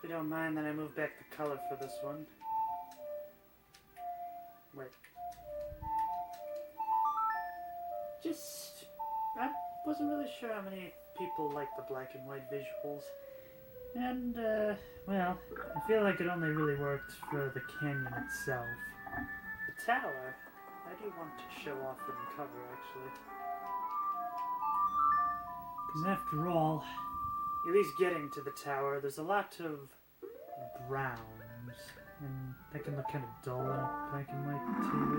you don't mind that I move back the color for this one. Wait. I wasn't really sure how many people like the black and white visuals. And, well, I feel like it only really worked for the canyon itself. The tower, I do want to show off in cover, actually. Because after all, at least getting to the tower, there's a lot of browns. And that can look kind of dull on a black and white TV.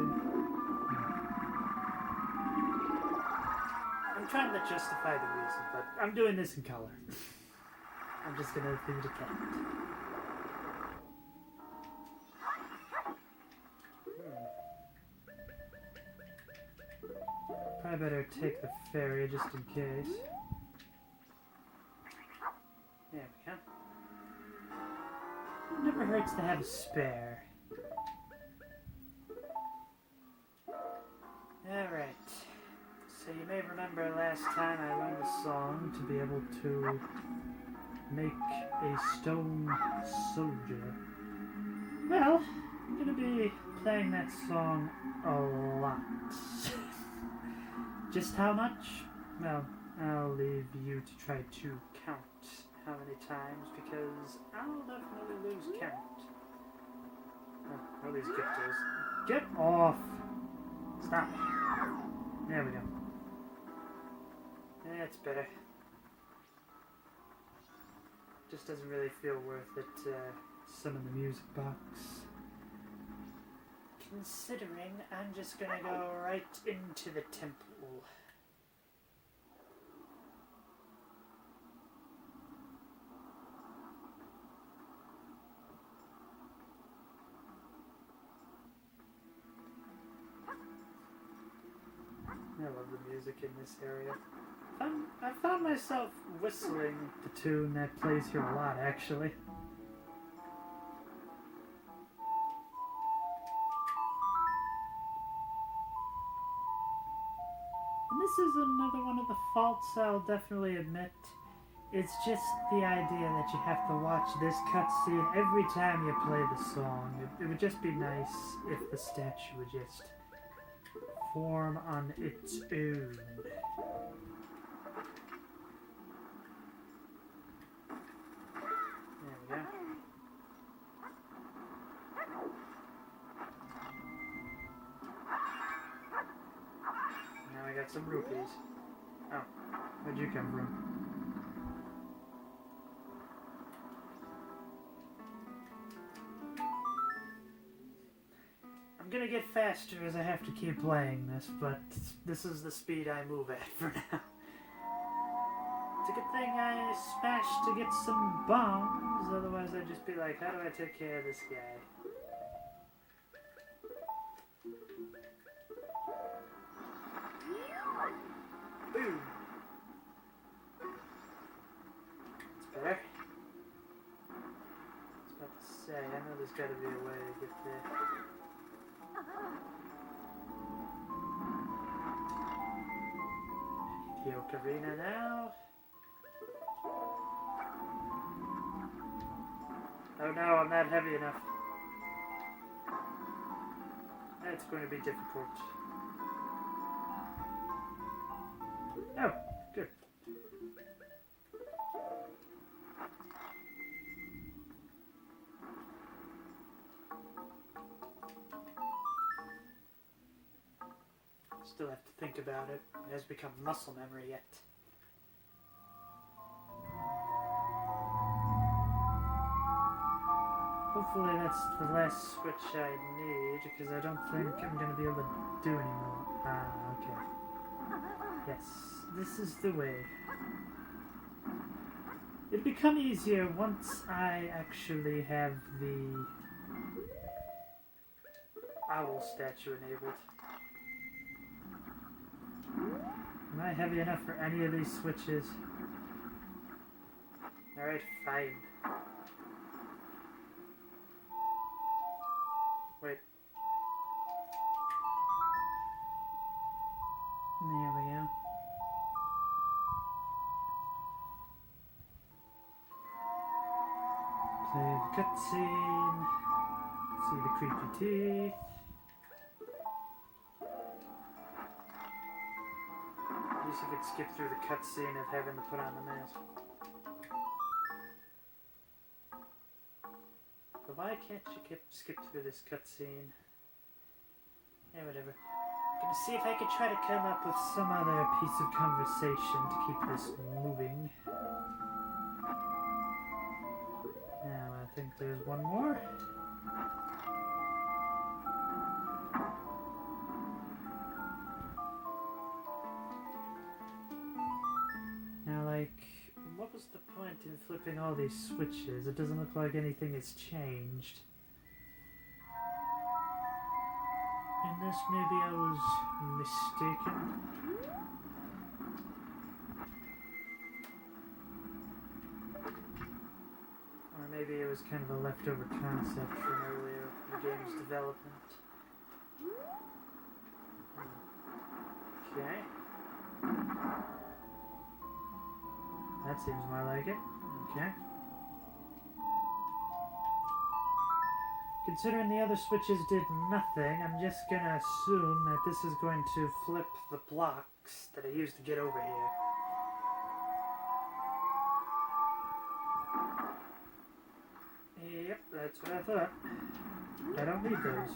I'm trying to justify the reason, but I'm doing this in color. I'm just gonna leave it at that. Probably better take the ferry just in case. There we go. It never hurts to have a spare. Alright. So you may remember last time I learned a song to be able to make a stone soldier. Well, I'm gonna be playing that song a lot. Just how much? Well, I'll leave you to try to count how many times, because I'll definitely lose count. Oh, at least get those. Get off! Stop. There we go. That's better. Just doesn't really feel worth it to summon the music box. Considering I'm just gonna go right into the temple. I love the music in this area. I found myself whistling the tune that plays here a lot, actually. And this is another one of the faults I'll definitely admit. It's just the idea that you have to watch this cutscene every time you play the song. It would just be nice if the statue would just form on its own. Some rupees. Oh, where'd you come from? I'm gonna get faster as I have to keep playing this, but this is the speed I move at for now. It's a good thing I smashed to get some bombs, otherwise I'd just be like, how do I take care of this guy? Boom! It's better. I was about to say, I know there's gotta be a way to get there. The ocarina now. Oh no, I'm not heavy enough. That's going to be difficult. Oh, good. Still have to think about it. It hasn't become muscle memory yet. Hopefully that's the last switch I need, because I don't think I'm going to be able to do any more. Ah, okay. Yes, this is the way. It'll become easier once I actually have the owl statue enabled. Am I heavy enough for any of these switches? Alright, fine. Wait. There we go. Play the cutscene. See the creepy teeth. At least you could skip through the cutscene of having to put on the mask. But why can't you skip through this cutscene? Yeah, whatever. Gonna see if I could try to come up with some other piece of conversation to keep this moving. Now, I think there's one more. Now, like, what was the point in flipping all these switches? It doesn't look like anything has changed. Unless maybe I was mistaken. Or maybe it was kind of a leftover concept from earlier in the game's development. Okay. That seems more like it. Okay. Considering the other switches did nothing, I'm just gonna assume that this is going to flip the blocks that I used to get over here. Yep, that's what I thought. I don't need those.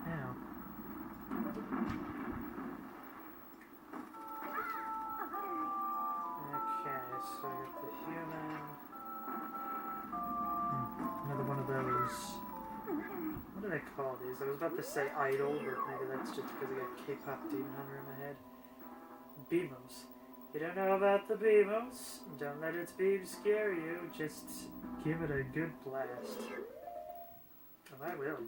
Now. Okay, so I got the human. Another one of those. What do they call these? I was about to say idol, but maybe that's just because I got K-pop Demon Hunter in my head. Beamos. You don't know about the Beamos? Don't let its beam scare you. Just give it a good blast. Oh, I will.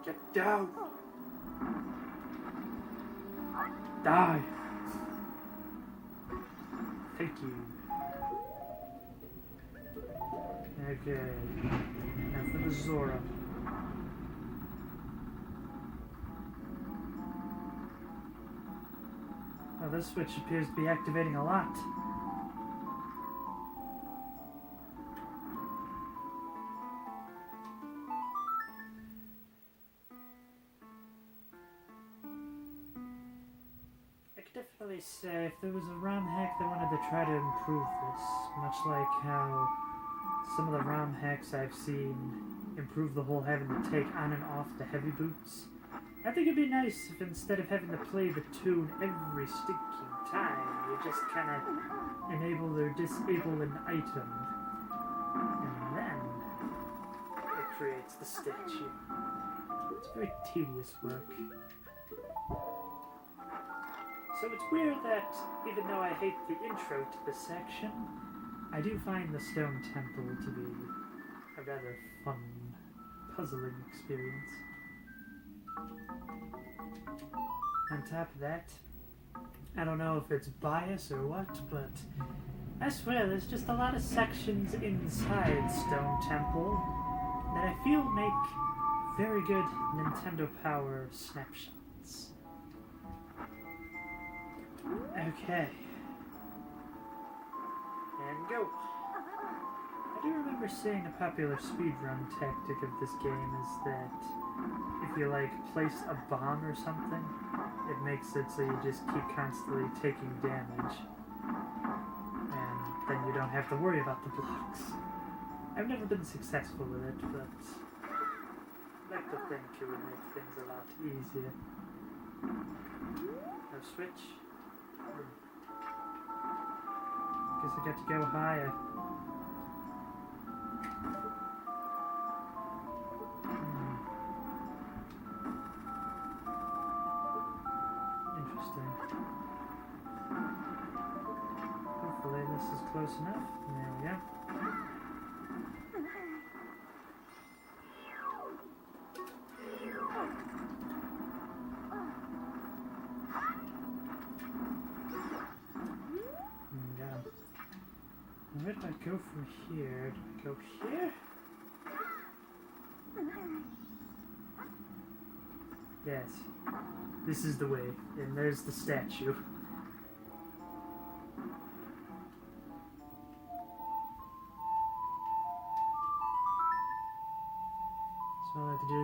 Get down! Die! Thank you. Okay, now for the Majora. Oh, this switch appears to be activating a lot. I could definitely say if there was a ROM hack that wanted to try to improve this, much like how some of the ROM hacks I've seen improve the whole having to take on and off the heavy boots. I think it'd be nice if instead of having to play the tune every stinking time, you just kind of enable or disable an item. And then it creates the statue. It's very tedious work. So it's weird that even though I hate the intro to this section, I do find the Stone Temple to be a rather fun, puzzling experience. On top of that, I don't know if it's bias or what, but I swear there's just a lot of sections inside Stone Temple that I feel make very good Nintendo Power snapshots. Okay. And go. I do remember seeing a popular speedrun tactic of this game is that if you place a bomb or something, it makes it so you just keep constantly taking damage. And then you don't have to worry about the blocks. I've never been successful with it, but I'd like to think it would make things a lot easier. No switch. Guess I got to go higher. Interesting. Hopefully this is close enough. There we go. Where do I go from here? Do I go here? Yes. This is the way. And there's the statue.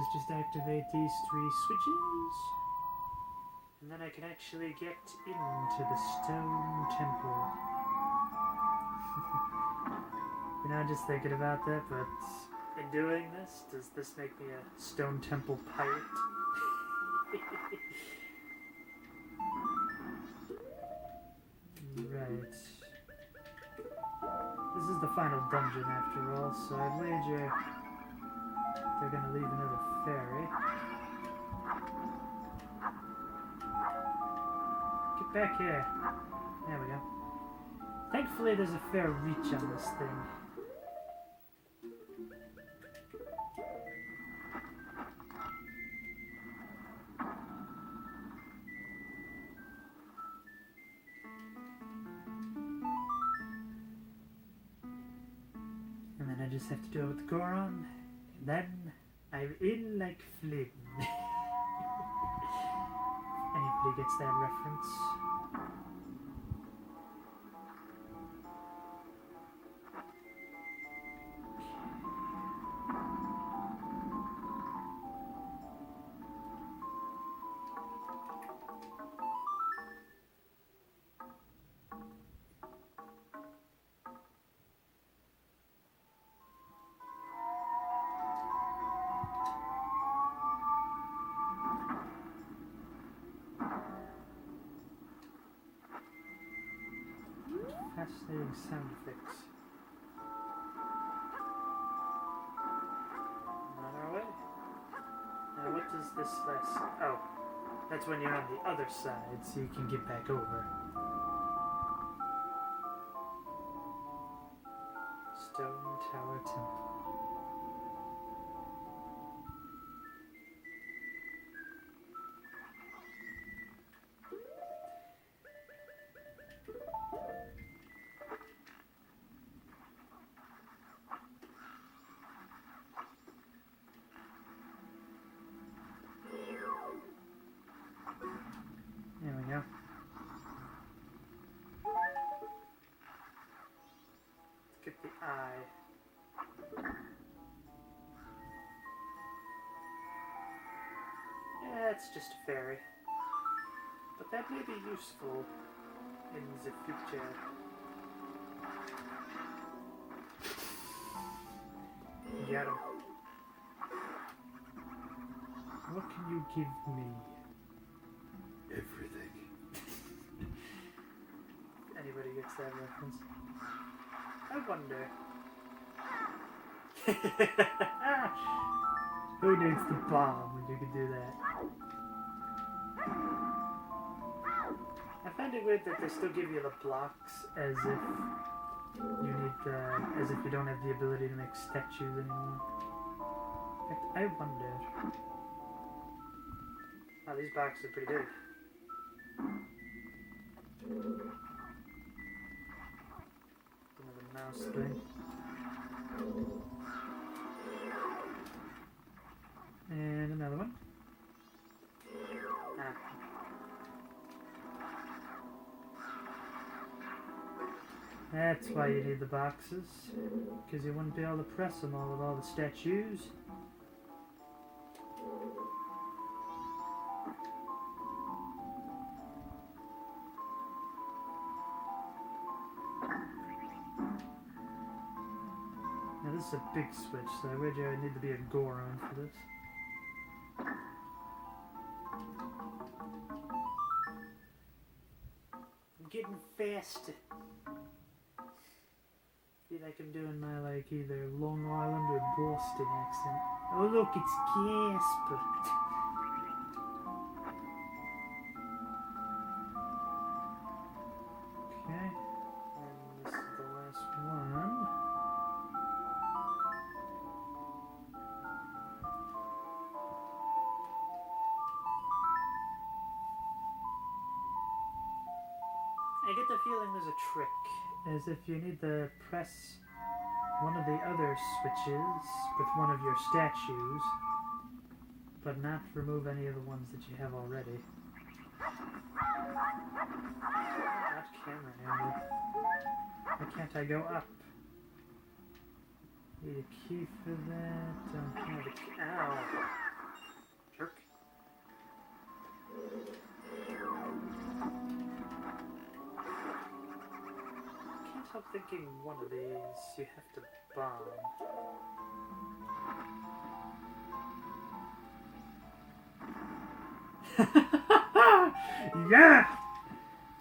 is just activate these 3 switches. And then I can actually get into the stone temple. You know, just thinking about that, but in doing this, does this make me a stone temple pirate? Right. This is the final dungeon after all, so I'd wager they're gonna leave another fairy. Get back here. There we go. Thankfully there's a fair reach on this thing. And then I just have to do it with Goron, and then I'm in like Flynn. Anybody gets that reference? Fascinating sound effects. On our way. Now what does this last... Oh, that's when you're on the other side, so you can get back over. Stone Tower Temple. There we go. Let's get the eye. Yeah, it's just a fairy. But that may be useful in the future. Got him. What can you give me? Everything. Anybody gets that reference? I wonder. Who needs the bomb when you can do that? I find it weird that they still give you the blocks as if you need the, as if you don't have the ability to make statues anymore. In fact, I wonder. Oh, these boxes are pretty big. Another mouse thing. And another one. Ah. That's why you need the boxes, because you wouldn't be able to press them all with all the statues. Now this is a big switch, so I wager I need to be a Goron for this. I'm getting faster. Feel like I'm doing my either Long Island or Boston accent. Oh look, it's Casper. Okay, and this is the last one. I get the feeling there's a trick, as if you need to press one of the other switches with one of your statues, but not remove any of the ones that you have already. Not camera angle. Why can't I go up? Need a key for that. Don't have a key. Ow! thinking one of these you have to bomb. Yeah!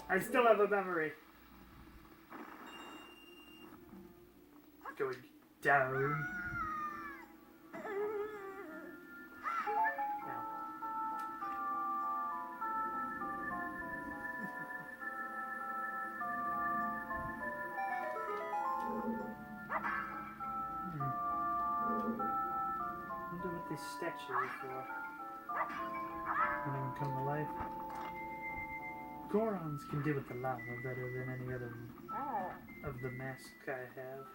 I still have a memory. Going down. Wonder what these statues are for. Anyone come to life? Gorons can deal with the lava better than any other of the masks I have.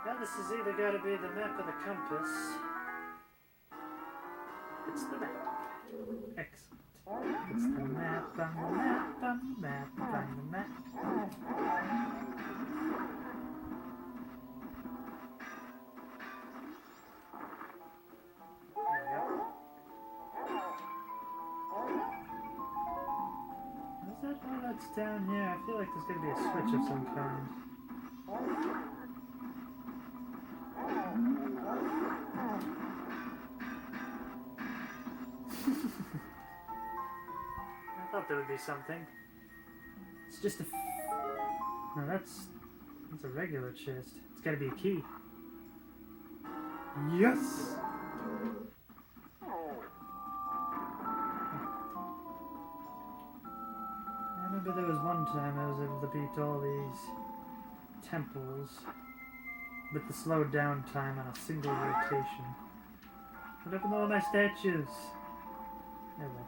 Now this has either got to be the map or the compass. It's the map. Excellent. It's the map on the map on the map on the map. That's down here. I feel like there's going to be a switch of some kind. I thought there would be something. It's just a... No, that's a regular chest. It's got to be a key. Yes! I remember there was one time I was able to beat all these temples with the slowed down time on a single rotation. What happened to all my statues? Anyway.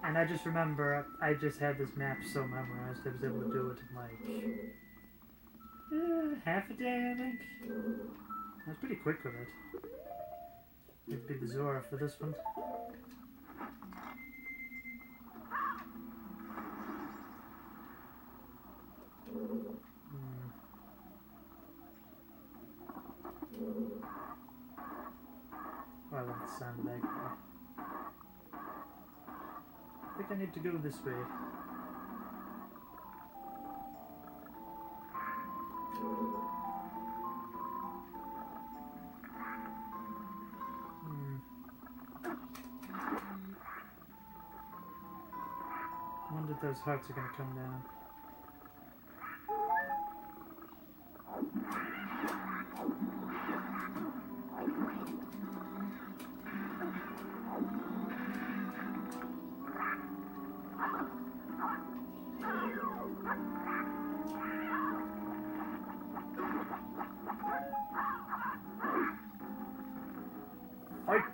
And I just remember I just had this map so memorized I was able to do it in like half a day, I think. I was pretty quick with it. It'd be the Zora for this one. Oh, I love the sandbag there. I think I need to go this way. I wonder if those hearts are going to come down. Fight!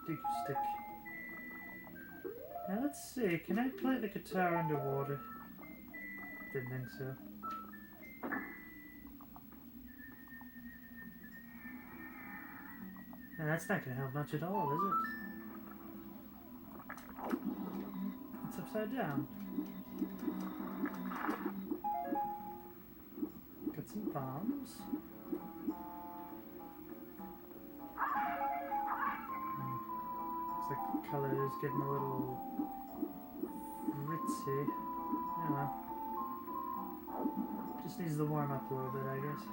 Dig your stick. Now let's see, can I play the guitar underwater? Didn't think so. Now that's not going to help much at all, is it? It's upside down. Got some bombs. Looks like the color is getting a little ritzy. Oh well. Just needs to warm up a little bit, I guess.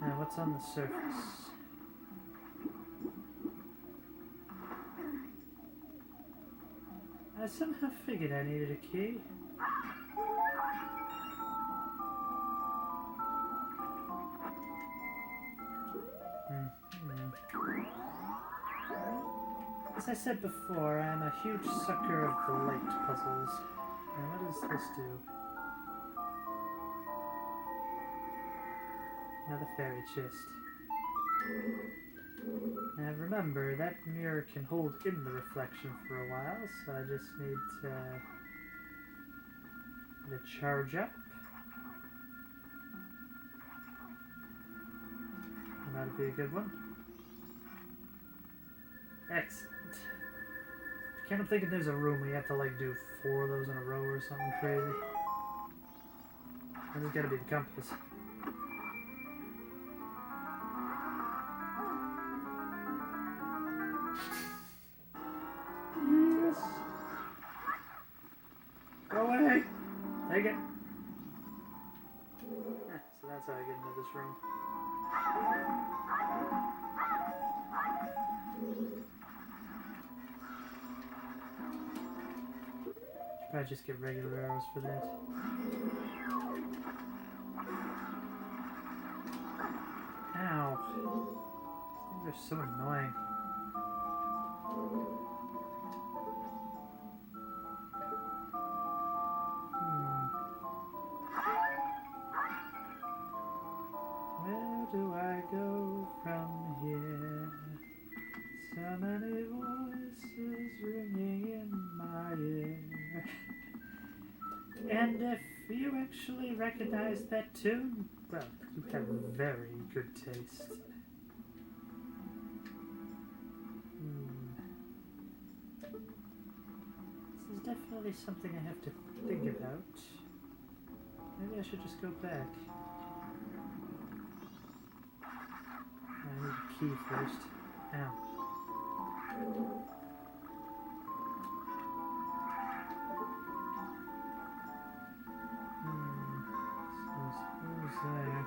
Now, what's on the surface? I somehow figured I needed a key. As I said before, I am a huge sucker of the light puzzles. Now, what does this do? Another fairy chest. Now remember, that mirror can hold in the reflection for a while, so I just need to let it charge up. And that'll be a good one. Excellent. I can't think if there's a room where you have to like do 4 of those in a row or something crazy. And there's gotta be the compass. Take it. Yeah, so that's how I get into this room. Should probably just get regular arrows for that. Ow. These things are so annoying. Where do I go from here? So many voices ringing in my ear. And if you actually recognize that tune, well, you have very good taste. This is definitely something I have to think about. Maybe I should just go back. I need a key first. Ow. So suppose there.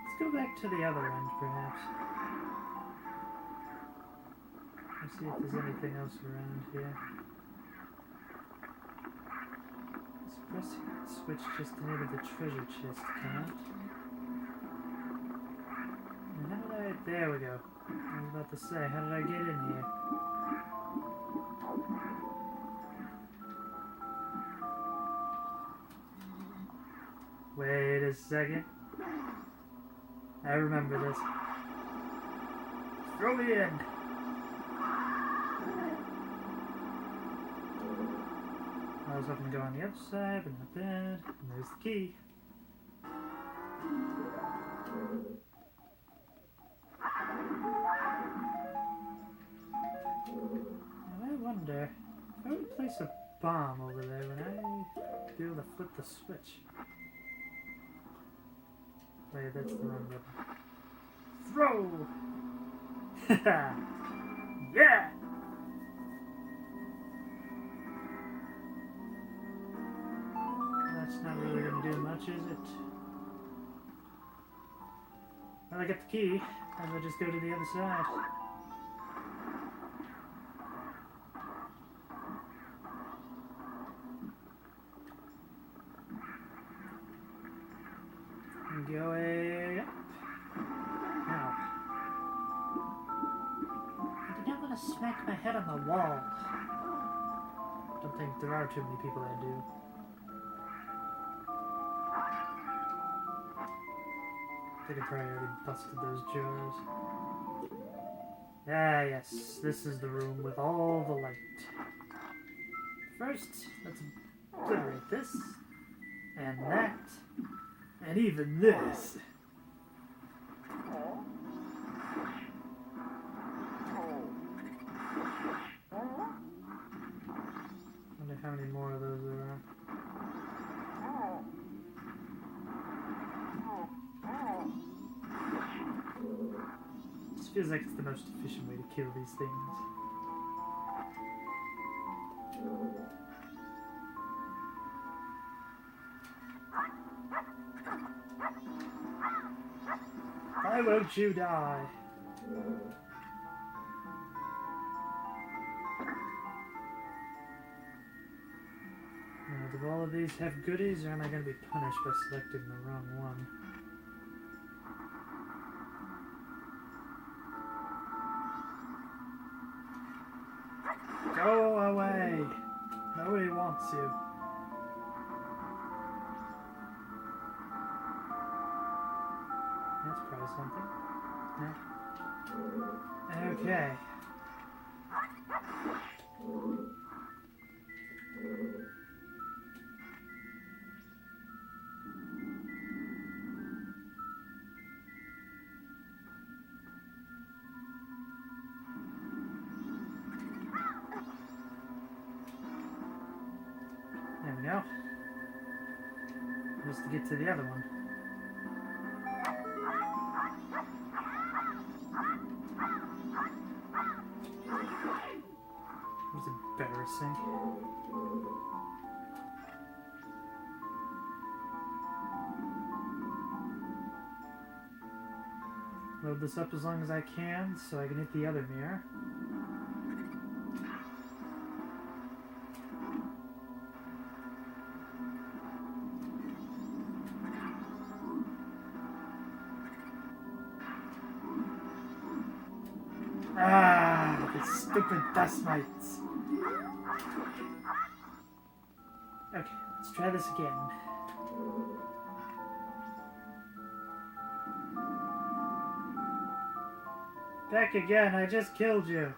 Let's go back to the other end, perhaps. Let's see if there's anything else around here. This pressing that switch just enabled the treasure chest count. And how did I... There we go. I was about to say, how did I get in here? Wait a second. I remember this. Throw me in! I was hoping to go on the other side, but not bad. And there's the key. Now I wonder if I would place a bomb over there, would I be able to flip the switch? Wait, that's the wrong button. Throw! Yeah! That's not really going to do much, is it? Well, I got the key. Might as well just go to the other side. And going up. Now. I do not want to smack my head on the wall. Don't think there are too many people that do. I think I probably already busted those jars. Ah, yes. This is the room with all the light. First, let's obliterate this. And that. And even this. Wonder how many more of those there are. This feels like it's the most efficient way to kill these things. Why won't you die? Now, do all of these have goodies, or am I going to be punished by selecting the wrong one? Go away! Nobody wants you. That's probably something. No? Okay. There we go. Just to get to the other one. It was embarrassing. load this up as long as I can so I can hit the other mirror. Ah, the stupid dust mites. Okay, let's try this again. Back again, I just killed you.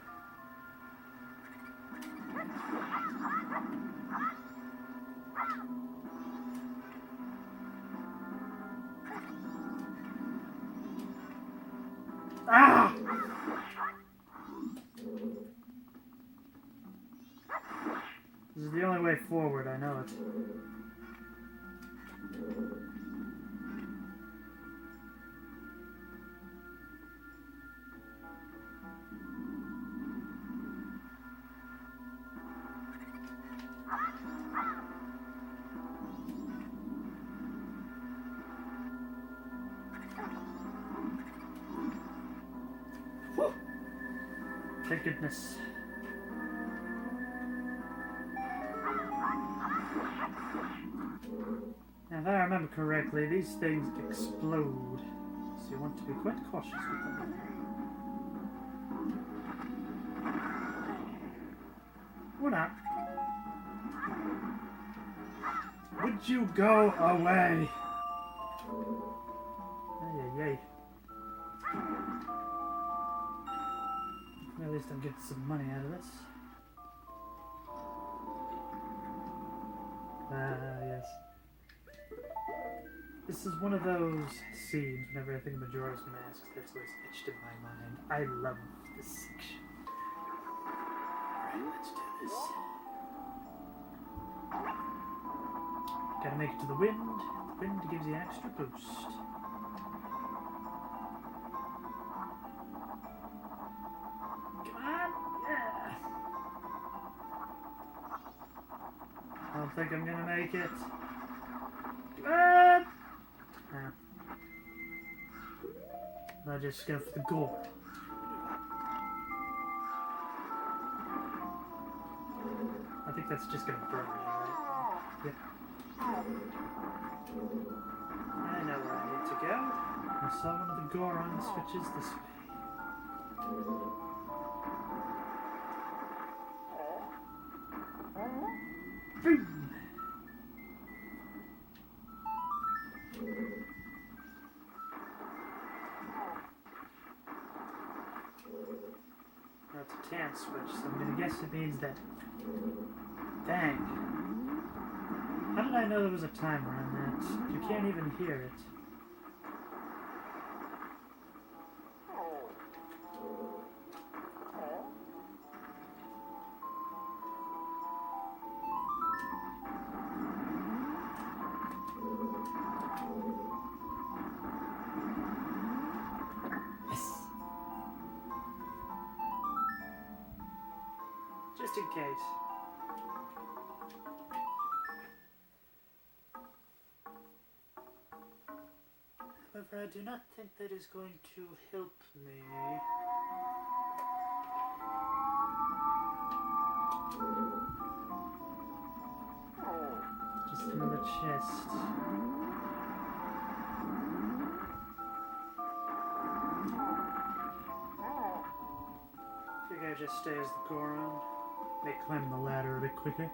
Ah! This is the only way forward, I know it. Whew. Thank goodness. Now, if I remember correctly, these things explode, so you want to be quite cautious with them. Or not. Would you go away? Ay. Well, at least I'm getting some money out of this. Yes. This is one of those scenes, whenever I think of Majora's Mask, that's always etched in my mind. I love this section. Alright, let's do this. Gotta make it to the wind. The wind gives you an extra boost. Come on! Yeah! I don't think I'm gonna make it. Come on! I just go for the gore. I think that's just gonna burn me, right? Yep. I know where I need to go. I saw one of the Goron switches this way. Boom! That's a tan switch, so I'm gonna guess it means that. Dang. How did I know there was a timer on that? You can't even hear it. Just in case. However, I do not think that is going to help me. Just another chest. I think I just stay as the Goron. They climb the ladder a bit quicker.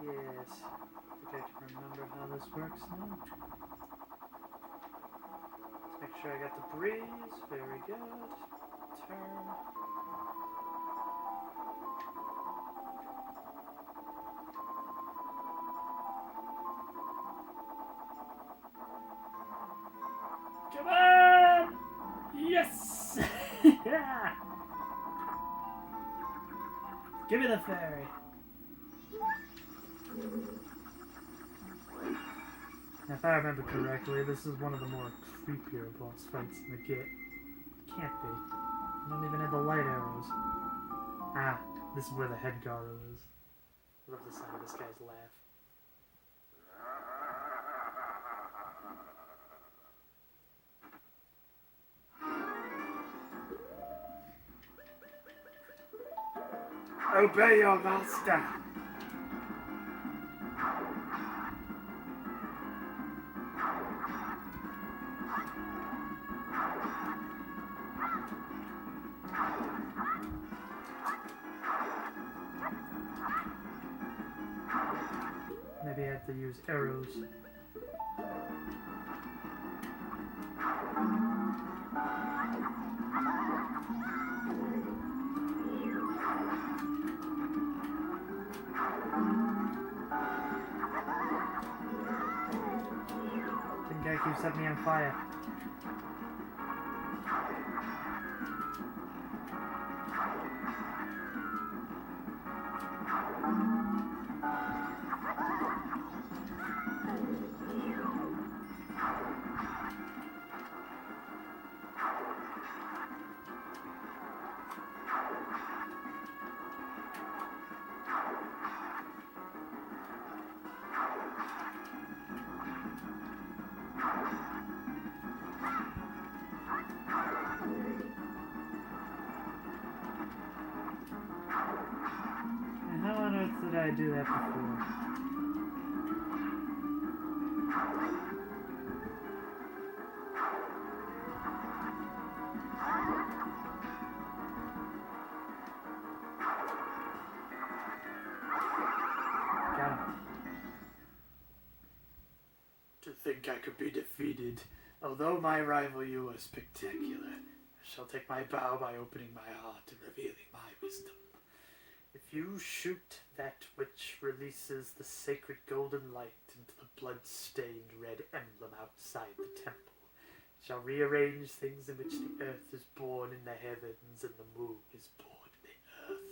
Yes, I think I can remember how this works now. Let's make sure I got the breeze. Very good. Turn. Come on! Yes! Yeah! Give me the fairy. If I remember correctly, this is one of the more creepier boss fights in the game. Can't be. I don't even have the light arrows. Ah, this is where the head Garu is. I love the sound of this guy's laugh. Obey your master! Maybe I have to use arrows. The guy keeps setting me on fire. Did I do that before? Got him. To think I could be defeated, although my rival you was spectacular, I shall take my bow by opening my heart and revealing my wisdom. If you shoot that which releases the sacred golden light into the blood-stained red emblem outside the temple, it shall rearrange things in which the earth is born in the heavens and the moon is born in the earth.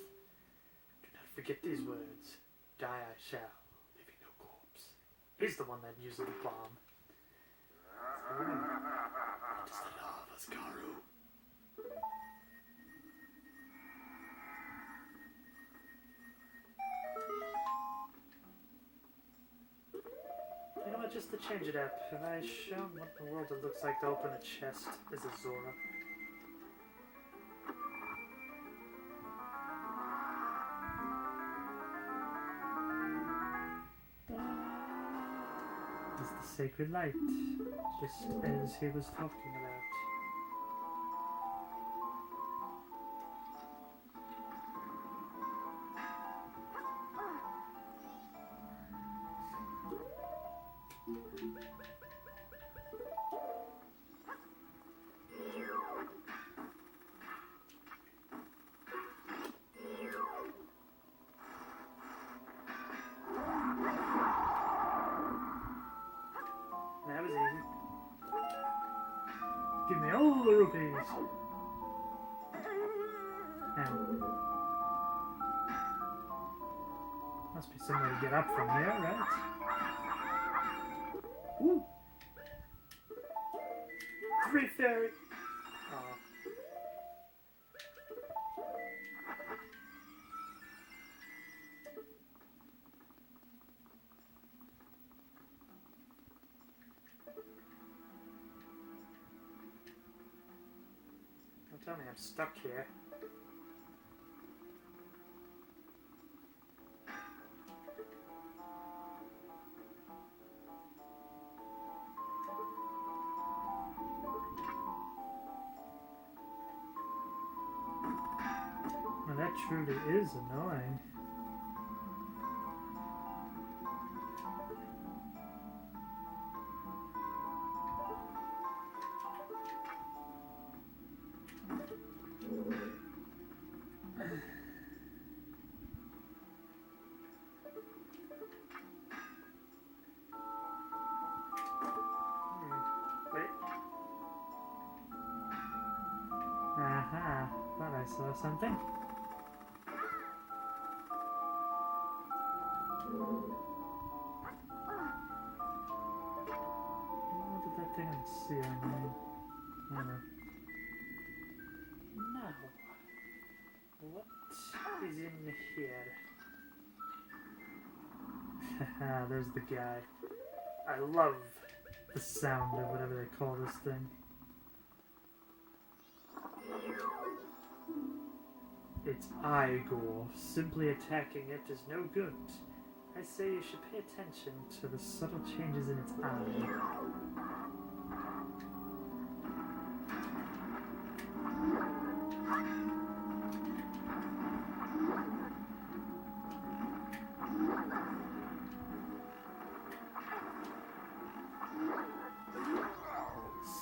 Do not forget these words. Die I shall, leaving no corpse. He's the one that uses the bomb. It is the law of Asgaru. You know what, just to change it up, have I shown what in the world it looks like to open a chest as a Zora? It's the sacred light, just as he was talking about. That was easy. Give me all the rupees. Must be some way to get up from here, right? Woo! Free fairy! Aw. Don't tell me I'm stuck here. Well, that truly is annoying. Wait. Aha, thought I saw something. Now, what is in here? Haha, there's the guy. I love the sound of whatever they call this thing. It's Igor. Simply attacking it is no good. I say you should pay attention to the subtle changes in its eye.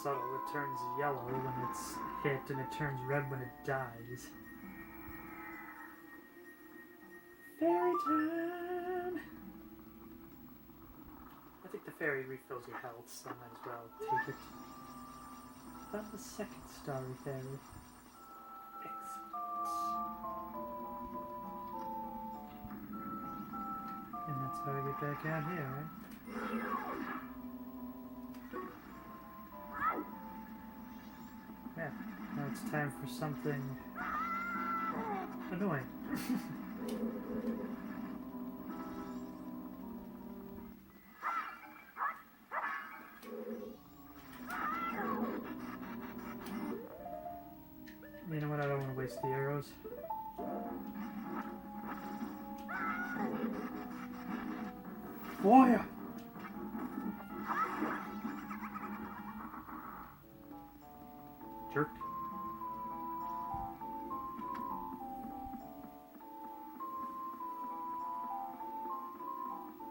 Subtle, it turns yellow when it's hit, and it turns red when it dies. Fairy time! I think the fairy refills your health, so I might as well take it. Found the second starry fairy. Excellent. And that's how I get back out here, right? Yeah, now it's time for something annoying. You know what, I don't want to waste the arrows. Fire! Jerk.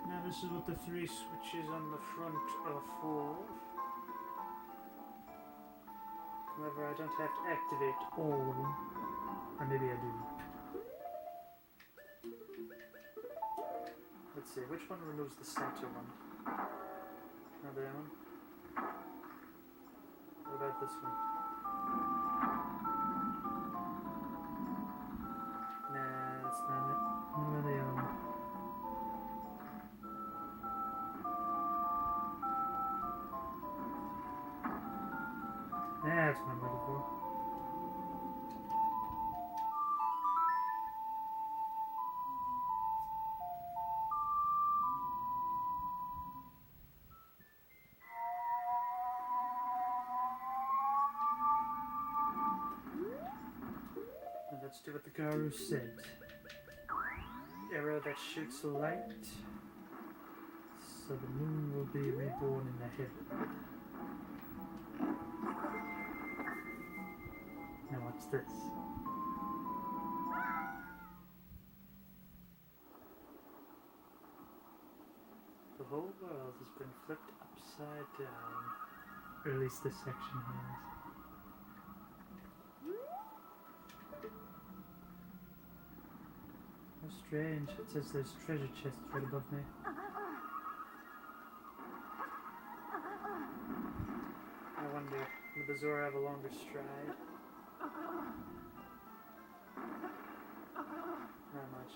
Now this is what the 3 switches on the front are for. However, I don't have to activate all of them. Or maybe I do. Let's see, which one removes the center one? Not that one. What about this one? Nah, that's not it. What about the other one? That's what I'm looking for. Now let's do what the Garu said. Arrow that shoots light, so the moon will be reborn in the heaven. Now what's this? The whole world has been flipped upside down. Or at least this section has. How strange. It says there's treasure chests right above me. I wonder, will the Majora have a longer stride? Not much.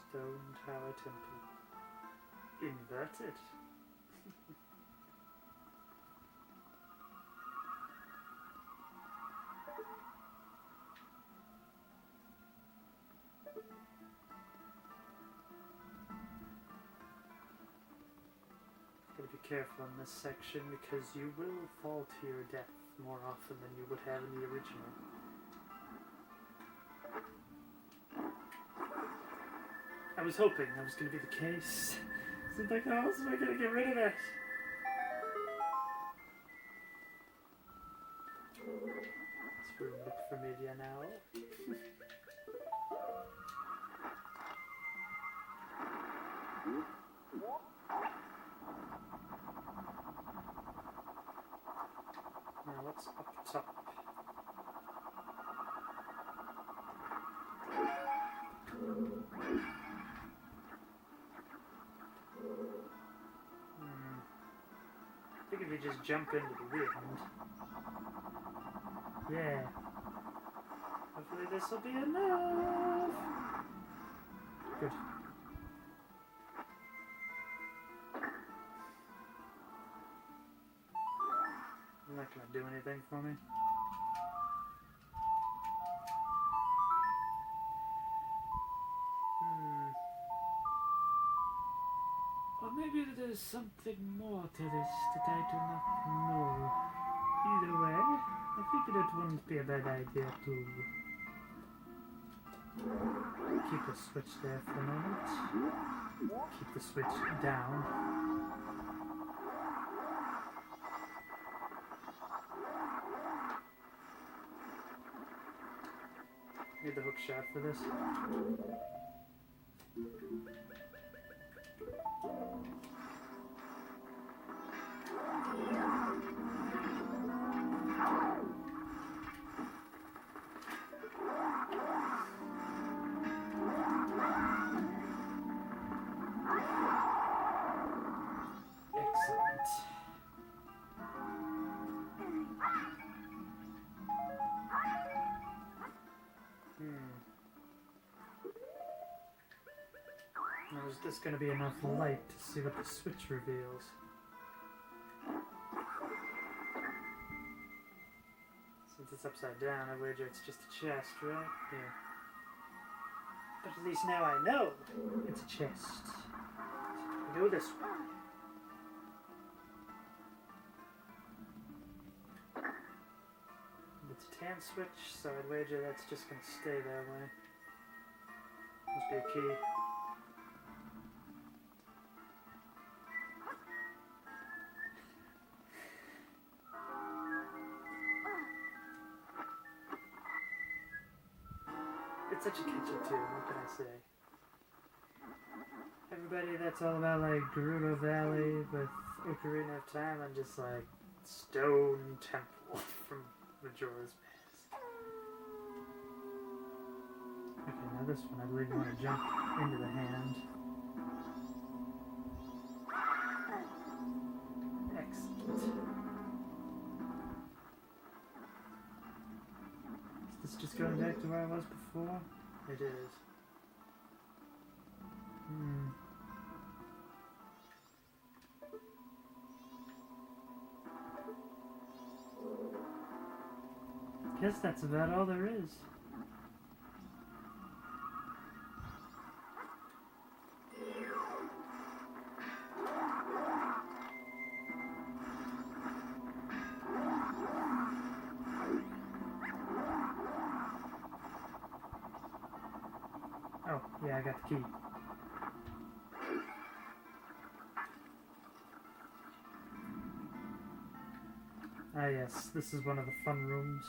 Stone Tower Temple. Inverted. Gotta be careful in this section because you will fall to your death more often than you would have in the original. I was hoping that was going to be the case. So I'm like, how else am I going to get rid of it? This room look familiar now. Now what's up top? I think if you just jump into the wind. Yeah. Hopefully this will be enough. Good. gonna do anything for me. Or maybe there's something more to this that I do not know. Either way, I figured it wouldn't be a bad idea to keep the switch there for a moment. Keep the switch down. Need the hook shot for this. Now, is this going to be enough light to see what the switch reveals? Since it's upside down, I wager it's just a chest, right? Yeah. But at least now I know it's a chest. So go this way. It's a tan switch, so I'd wager that's just going to stay that way. Must be a key. It's such a catchy tune, what can I say? Everybody that's all about like Gerudo Valley with Ocarina of Time and just like Stone Temple from Majora's Mask. Okay, now this one I believe you want to jump into the hand. Excellent. Is this just going back to where I was before? It is. Guess that's about all there is. Oh, yeah, I got the key. Ah yes, this is one of the fun rooms.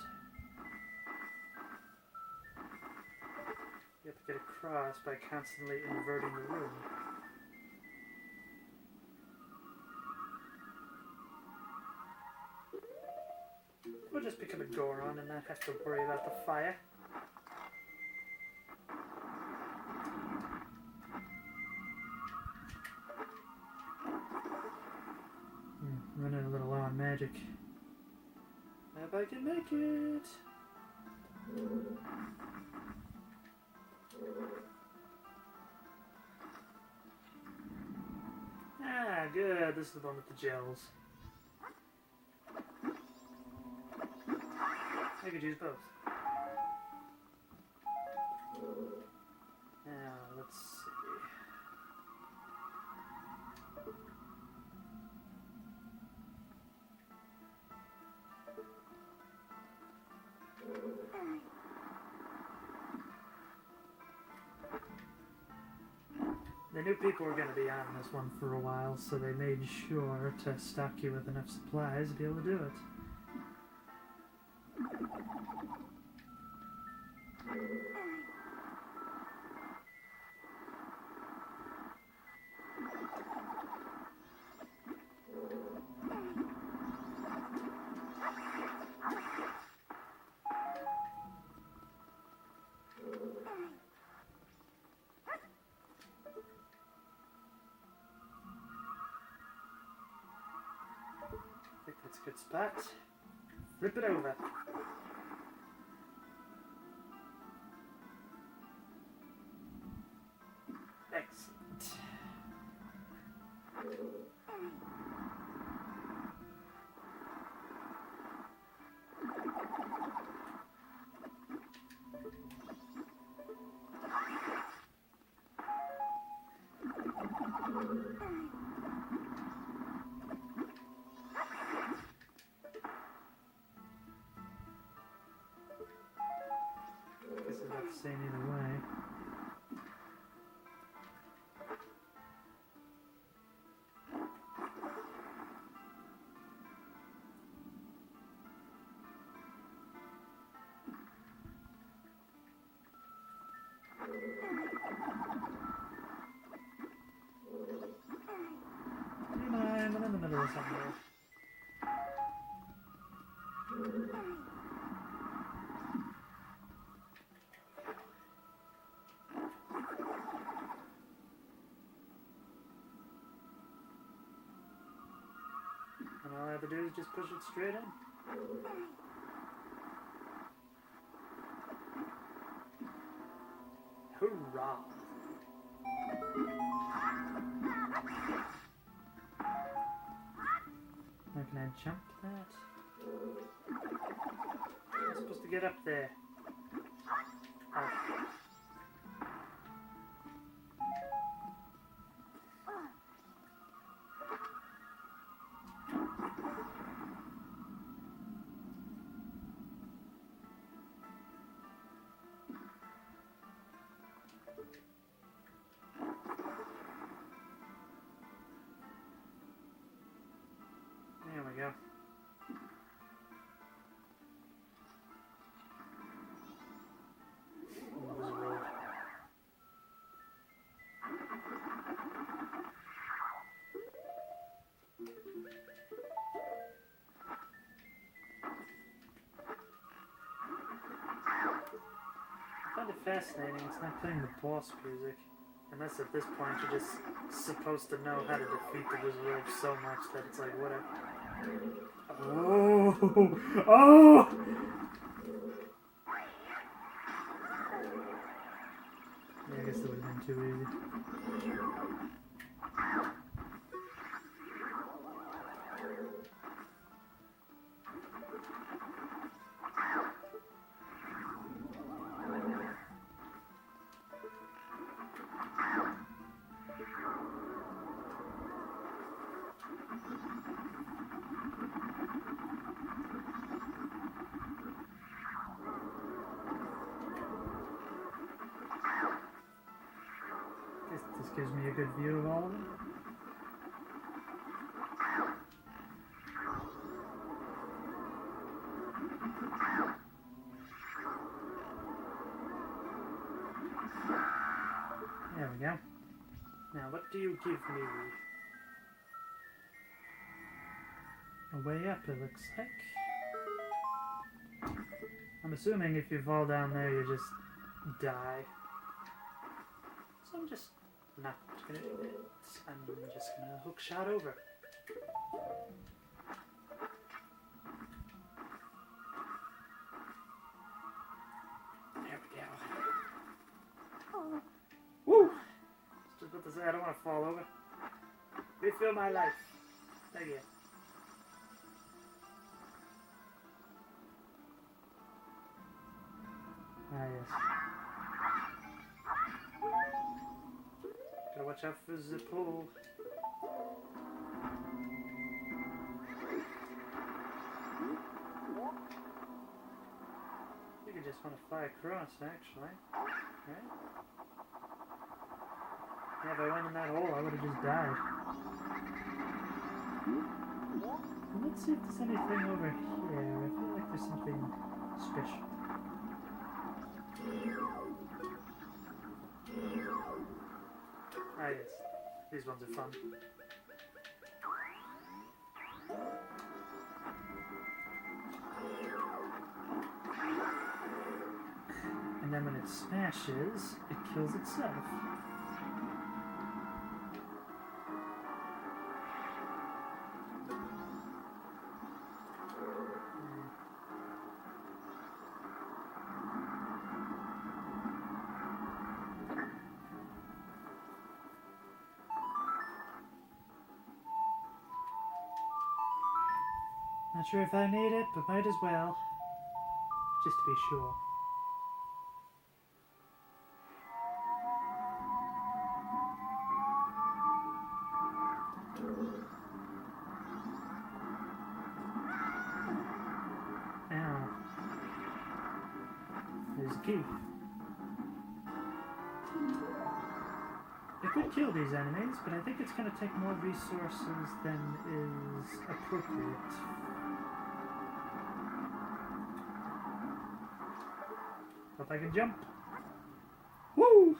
You have to get across by constantly inverting the room. We'll just become a Goron and not have to worry about the fire. Running a little low on magic. If I can make it. Ah, good. This is the one with the gels. I could use both. Now, let's see. They knew people were going to be on this one for a while, so they made sure to stock you with enough supplies to be able to do it. I think that's a good spot. Flip it over. Excellent. Guess it's about the same either way. Come on, I'm in the middle of somewhere. And all I have to do is just push it straight in. Hoorah! How can I jump that? I'm supposed to get up there. Oh. There we go. I find it fascinating it's not playing the boss music. Unless at this point you're just supposed to know how to defeat the Wizard so much that it's like, whatever. Oh! Oh! Yeah, I guess that would have been too easy. This gives me a good view of all of them. There we go. Now, what do you give me? A way up, it looks like. I'm assuming if you fall down there, you just die. So I'm just not gonna do it. I'm just gonna hook shot over. There we go. Woo! Just about to say, I don't want to fall over. Refill my life. Thank you. Ah, yes. Gotta watch out for the pole. I think I just want to fly across, actually. Right? Yeah, if I went in that hole, I would have just died. Well, let's see if there's anything over here. I feel like there's something special. Ah, yes. These ones are fun. And then when it smashes, it kills itself. Not sure if I need it, but might as well. Just to be sure. key. I could kill these enemies, but I think it's going to take more resources than is appropriate. Hope I can jump. Woo!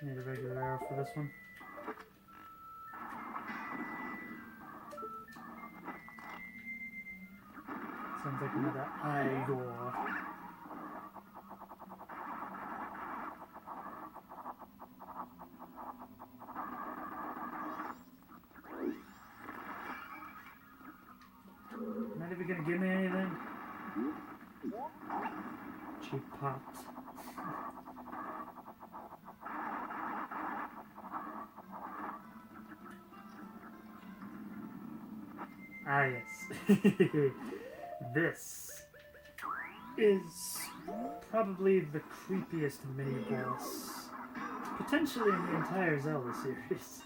Need a regular arrow for this one. Sounds like another Igor. Not even gonna give me anything? Cheap pot. Ah, yes. This is probably the creepiest mini-boss, potentially in the entire Zelda series.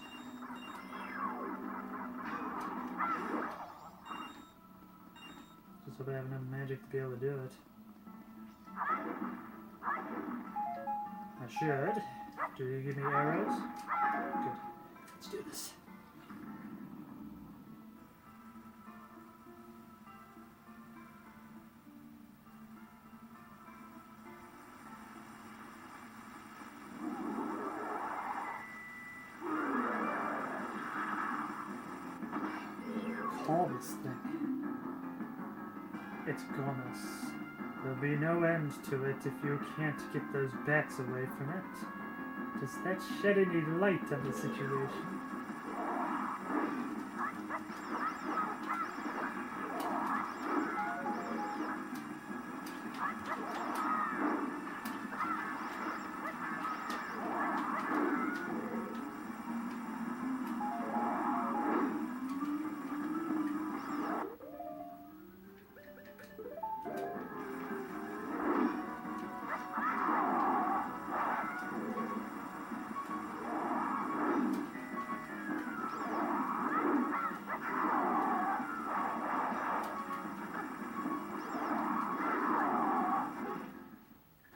Just hope I have enough magic to be able to do it. I should. Do you give me arrows? Good. Let's do this. Call this thing. It's Gomus. There'll be no end to it if you can't get those bats away from it. Does that shed any light on the situation?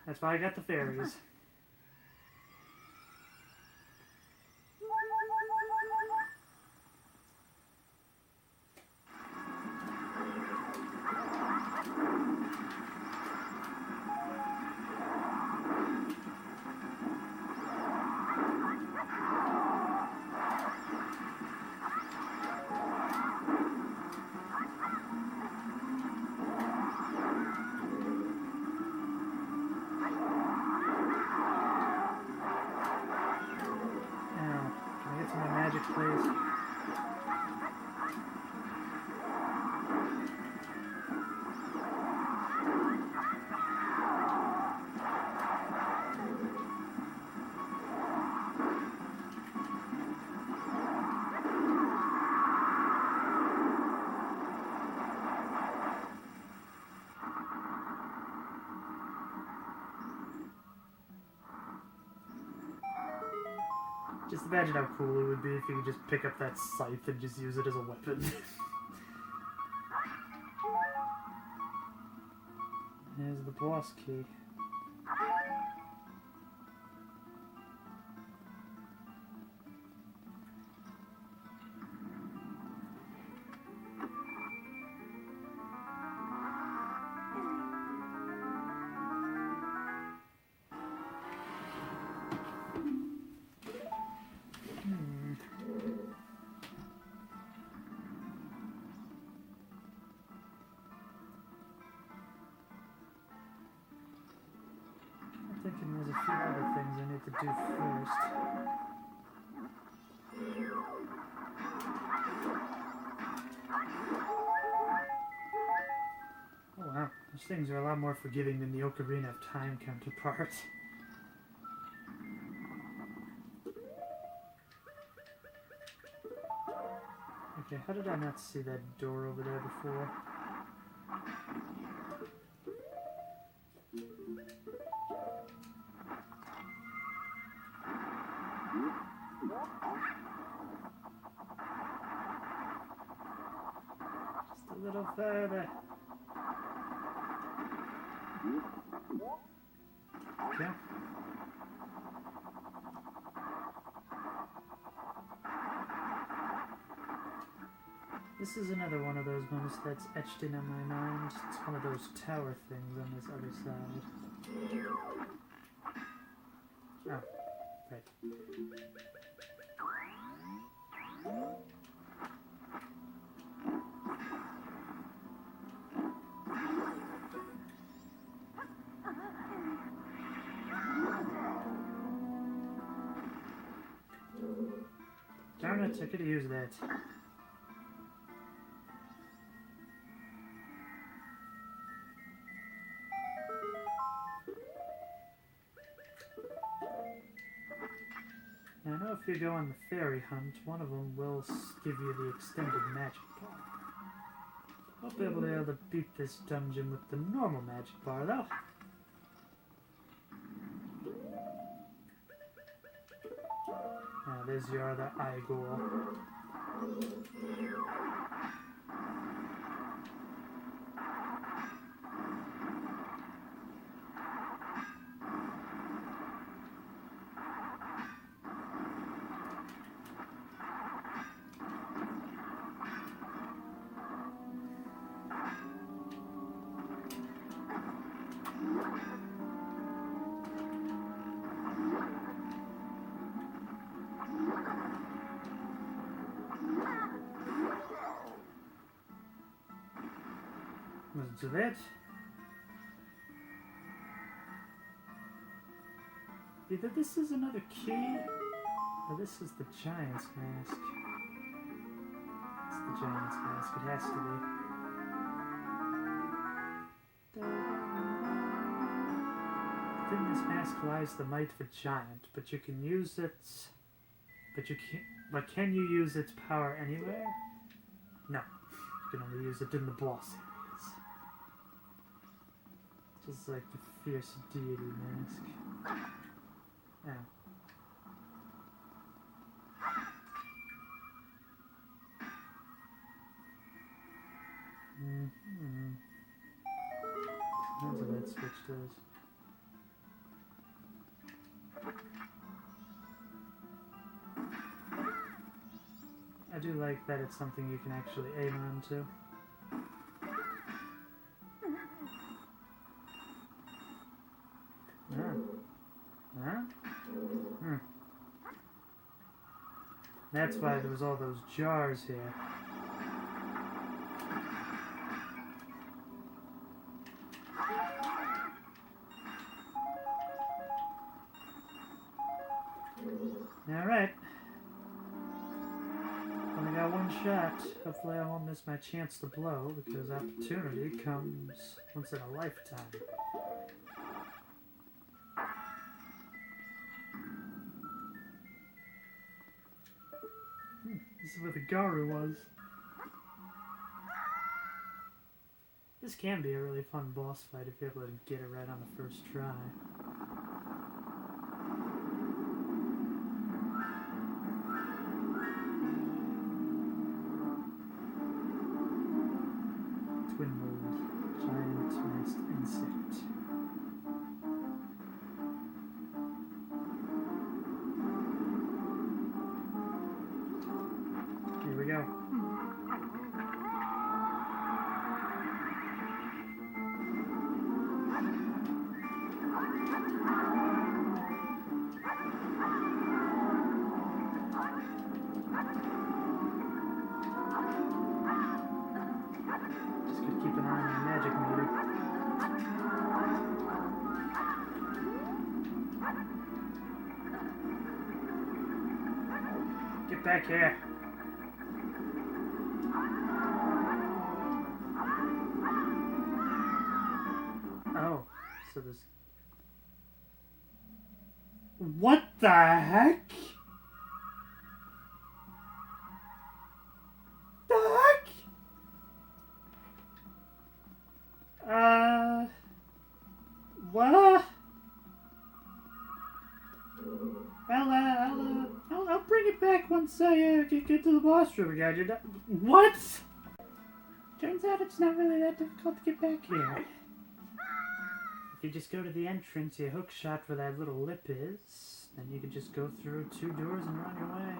That's why I got the fairies. Please. Just imagine how cool it would be if you could just pick up that scythe and just use it as a weapon. Here's the boss key. Thinking there's a few other things I need to do first. Oh wow, those things are a lot more forgiving than the Ocarina of Time counterpart. Okay, how did I not see that door over there before? go further. Okay. This is another one of those moments that's etched in on my mind. It's one of those tower things on this other side. Oh, right. Darn it, I could have used that. Now, I know if you go on the fairy hunt, one of them will give you the extended magic bar. Won't be able to beat this dungeon with the normal magic bar, though. Now, there's your other eye ghoul. Wasn't so bad. Either this is another key, or this is the giant's mask. It's the giant's mask, it has to be. Within this mask lies the might of a giant, but you can use it... But can you use its power anywhere? No. You can only use it in the boss areas. Just like the fierce deity mask. Yeah. That's a bad switch does. I do like that it's something you can actually aim on to. That's why there was all those jars here. Alright. Only got one shot. Hopefully I won't miss my chance to blow, because opportunity comes once in a lifetime. This is where the Garu was. This can be a really fun boss fight if you're able to get it right on the first try. Twin-winged giant masked insect. Here we go. Just gotta keep an eye on the magic meter. Get back here. Oh, so there's... What the heck? The heck? What? I'll bring it back once I get to the boss room again. What? Turns out it's not really that difficult to get back here. If you just go to the entrance, you hook shot where that little lip is, then you can just go through 2 doors and run your way.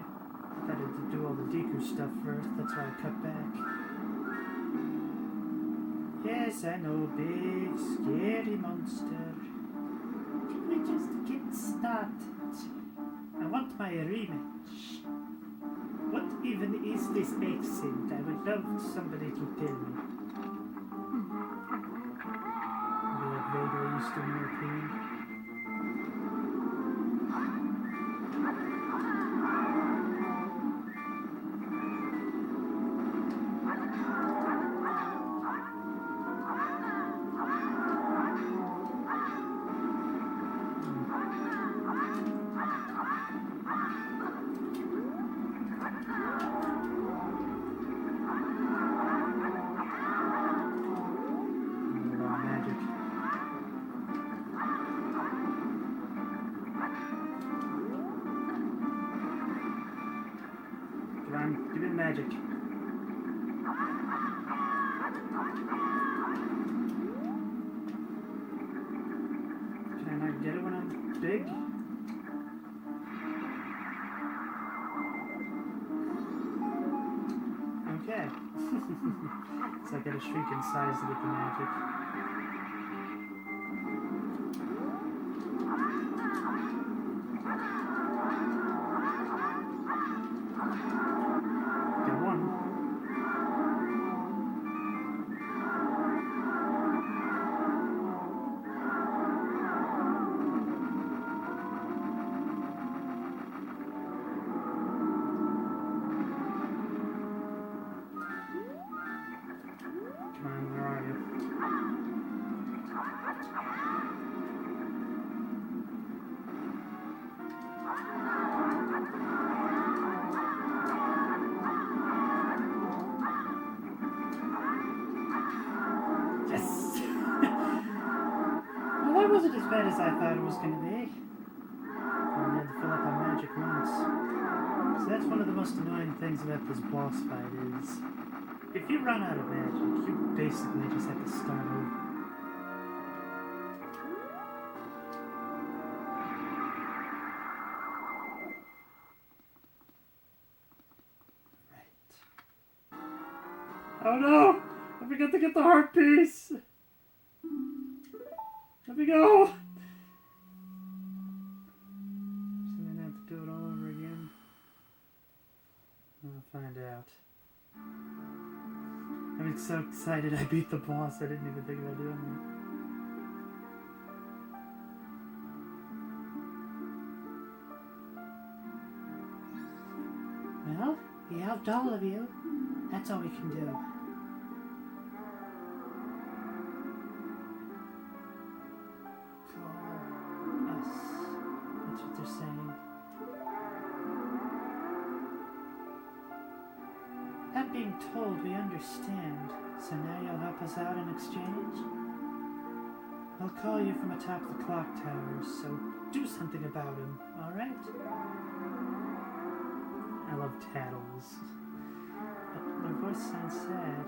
I had to do all the Deku stuff first, that's why I cut back. Yes, I know, big, scary monster. Can we just get started? I want my rematch. What even is this accent? I would love somebody to tell me. Maybe like vaguely Eastern European. Give me magic. Can I not get it when I'm big? Okay. So I gotta shrink in size to get the magic. That wasn't as bad as I thought it was going to be. I had to fill up on magic once. So that's one of the most annoying things about this boss fight is, if you run out of magic, you basically just have to start over. Right. Oh no! I forgot to get the heart piece! Let me go! So I'm gonna have to do it all over again. I'll find out. I'm so excited I beat the boss, I didn't even think about doing that. Well, we helped all of you. That's all we can do. Saying. That being told, we understand. So now you'll help us out in exchange? I'll call you from atop the clock tower, so do something about him, alright? I love tattles. But their voice sounds sad.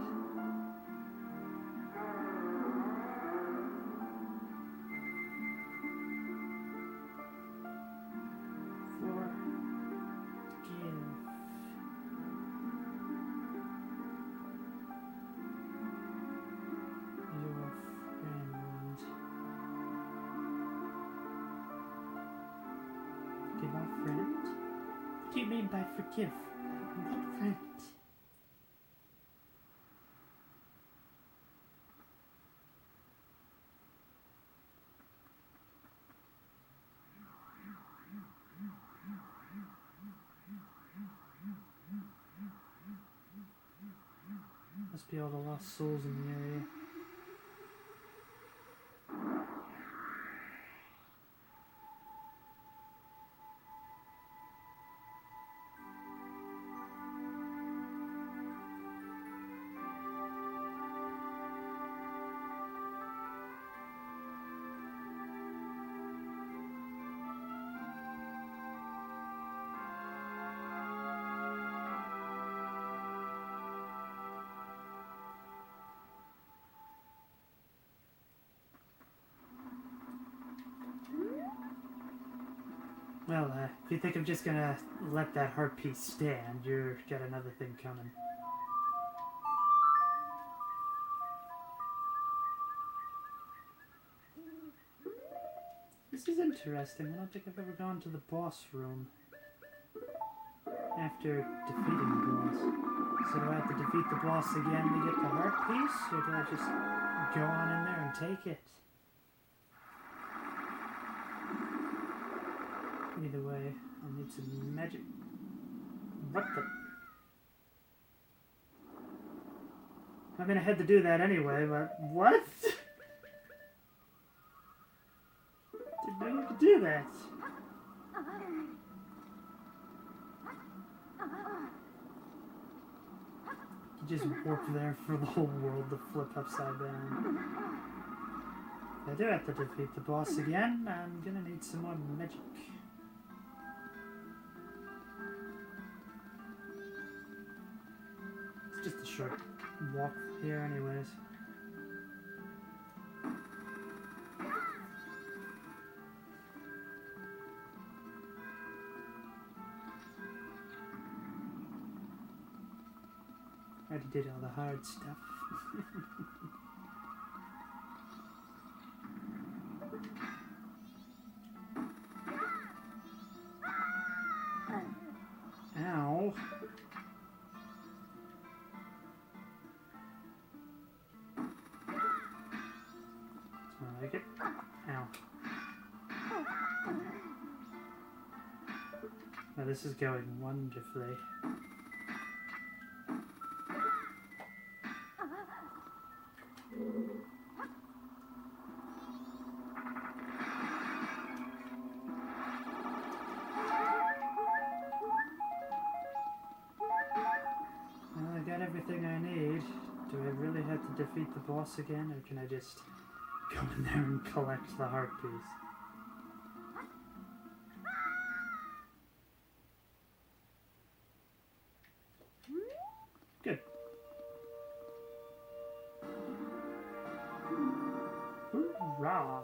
Our friend? What do you mean by forgive? What friend? Must be all the lost souls in the area. Well, if you think I'm just gonna let that heart piece stand, you've got another thing coming. This is interesting. I don't think I've ever gone to the boss room after defeating the boss. So do I have to defeat the boss again to get the heart piece, or do I just go on in there and take it? Either way, I'll need some magic. What the? I mean, I had to do that anyway, but what? Didn't know you could do that. You just warp there for the whole world to flip upside down. If I do have to defeat the boss again, I'm gonna need some more magic. It's just a short walk here anyways. I already did all the hard stuff. Ow. That's more like it. Ow. Now this is going wonderfully. Well, I got everything I need. Do I really have to defeat the boss again, or can I just go in there and collect the heart piece? Good. Hoorah!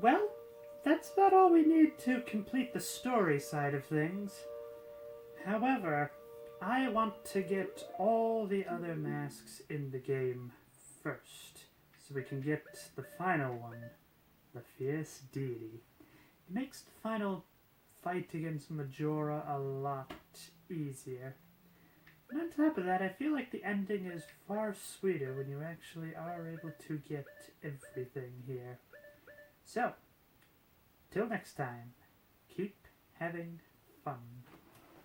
Well, that's about all we need to complete the story side of things. However, I want to get all the other masks in the game first, so we can get the final one, the Fierce Deity. It makes the final fight against Majora a lot easier. And on top of that, I feel like the ending is far sweeter when you actually are able to get everything here. So, till next time, keep having fun.